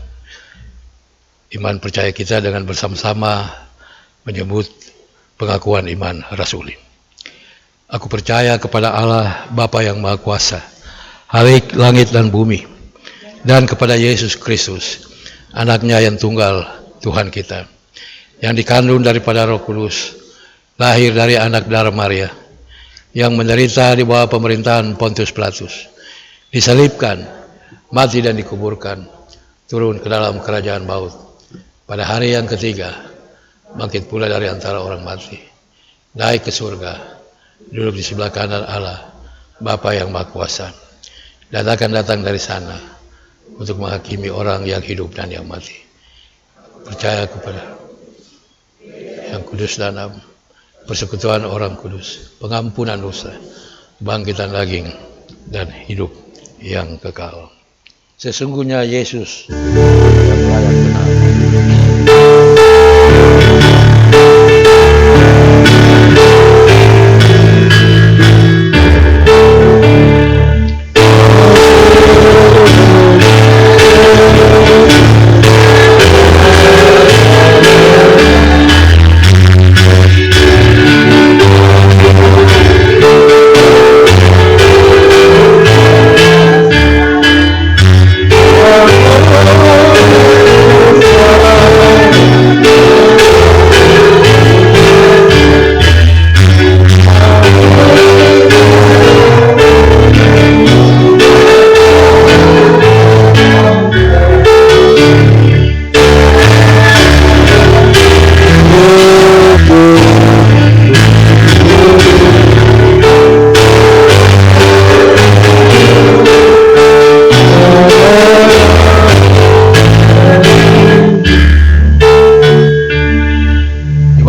iman percaya kita dengan bersama-sama menyebut pengakuan iman rasuli. Aku percaya kepada Allah Bapa yang Maha Kuasa, Khalik langit dan bumi, dan kepada Yesus Kristus, anaknya yang tunggal, Tuhan kita, yang dikandung daripada Roh Kudus, lahir dari anak darah Maria, yang menderita di bawah pemerintahan Pontius Pilatus, disalibkan, mati dan dikuburkan, turun ke dalam kerajaan maut. Pada hari yang ketiga, bangkit pula dari antara orang mati, naik ke surga, duduk di sebelah kanan Allah, Bapa yang Maha Kuasa, dan akan datang dari sana untuk menghakimi orang yang hidup dan yang mati. Percaya kepada yang kudus dan am, persekutuan orang kudus, pengampunan dosa, bangkitan daging, dan hidup yang kekal. Sesungguhnya Yesus yang layak benar.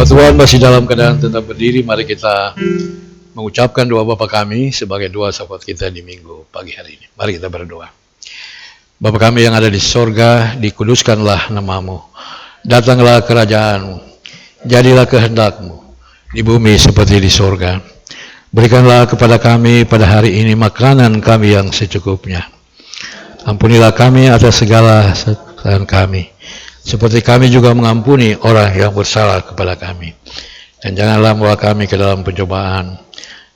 Tuhan masih dalam keadaan tetap berdiri, mari kita mengucapkan doa Bapa kami sebagai doa sahabat kita di minggu pagi hari ini. Mari kita berdoa. Bapa kami yang ada di sorga, dikuduskanlah namamu, datanglah kerajaanmu, jadilah kehendakmu di bumi seperti di sorga. Berikanlah kepada kami pada hari ini makanan kami yang secukupnya, Ampunilah kami atas segala kesalahan kami, seperti kami juga mengampuni orang yang bersalah kepada kami. Dan janganlah membawa kami ke dalam pencobaan,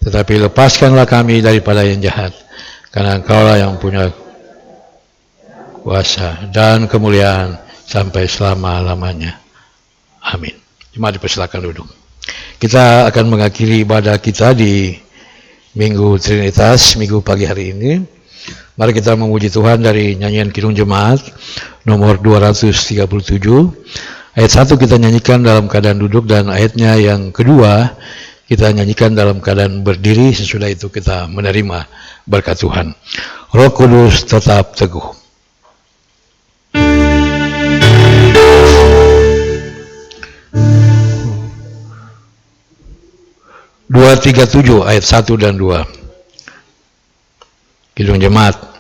tetapi lepaskanlah kami daripada yang jahat, karena Engkaulah yang punya kuasa dan kemuliaan sampai selama-lamanya. Amin. Jemaat dipersilakan duduk. Kita akan mengakhiri ibadah kita di Minggu Trinitas, Minggu pagi hari ini. Mari kita memuji Tuhan dari nyanyian Kidung Jemaat nomor 237. Ayat 1 kita nyanyikan dalam keadaan duduk, dan ayatnya yang kedua kita nyanyikan dalam keadaan berdiri. Sesudah itu kita menerima berkat Tuhan. Roh Kudus tetap teguh. 237 ayat 1 dan 2. Kidung Jemaat.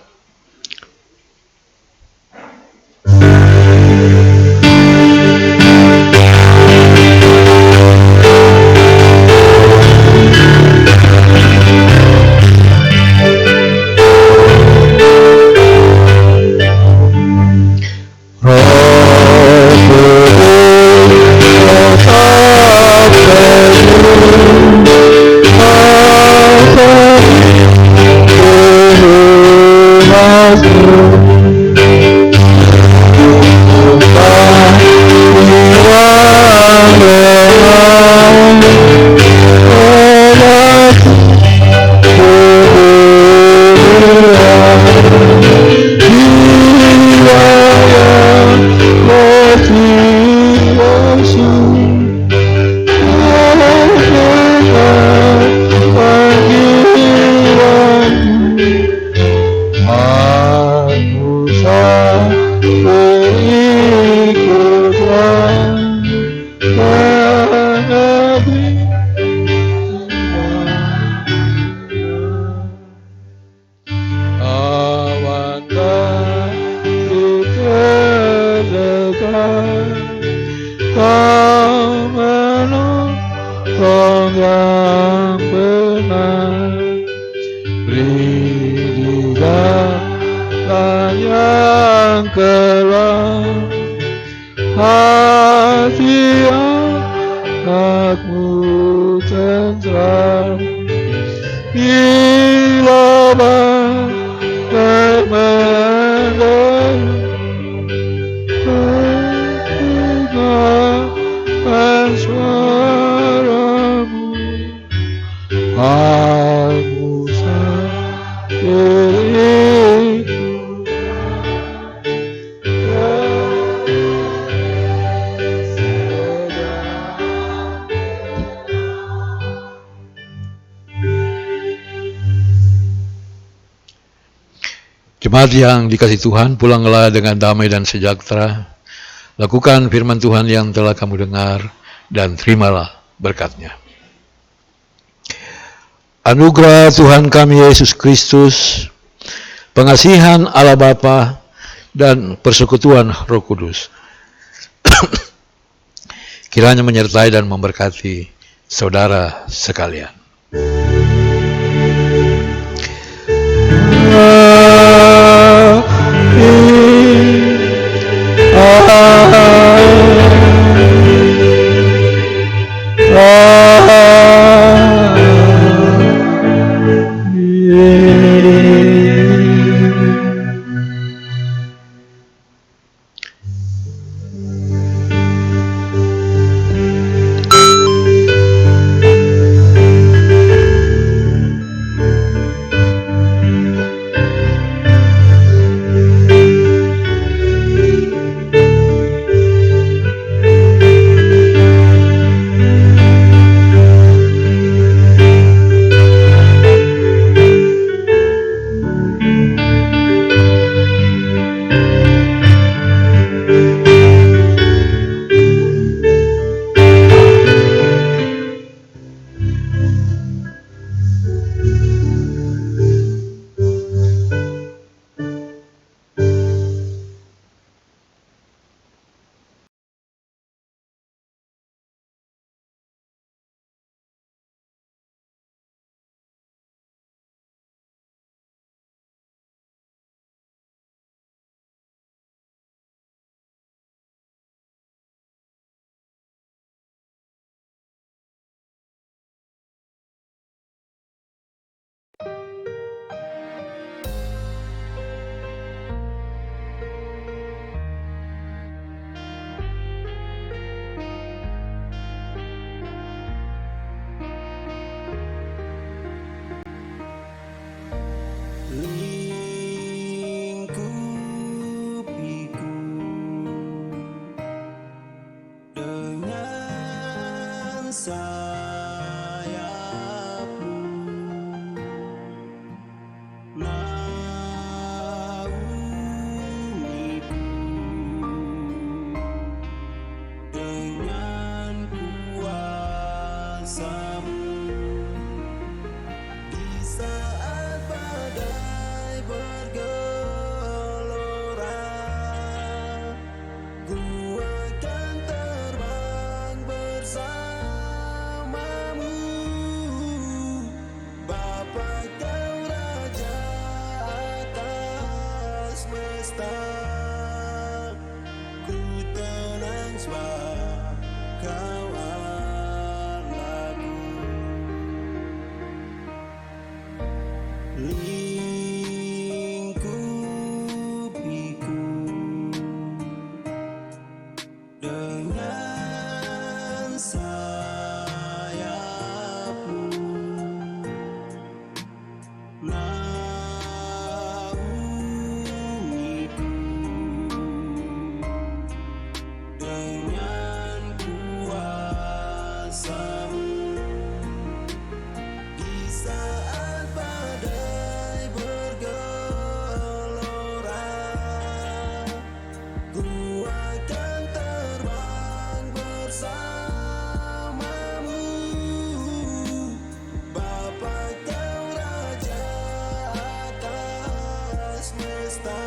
Jemaat yang dikasihi Tuhan, pulanglah dengan damai dan sejahtera. Lakukan firman Tuhan yang telah kamu dengar dan terimalah berkat-Nya. Anugerah Tuhan kami Yesus Kristus, pengasihan Allah Bapa, dan persekutuan Roh Kudus kiranya menyertai dan memberkati saudara sekalian. sayapmu, naungiku dengan kuasa-Mu. Di saat badai bergelora, ku akan terbang bersama-Mu. Bapa, Kau Raja atas semesta, ku tenang sebab Kau Allahku. Lingkupiku dengan sayap-Mu, naungiku dengan kuasa-Mu. Di saat badai bergelora, ku akan terbang bersama-Mu. Bapa, Kau Raja atas semesta,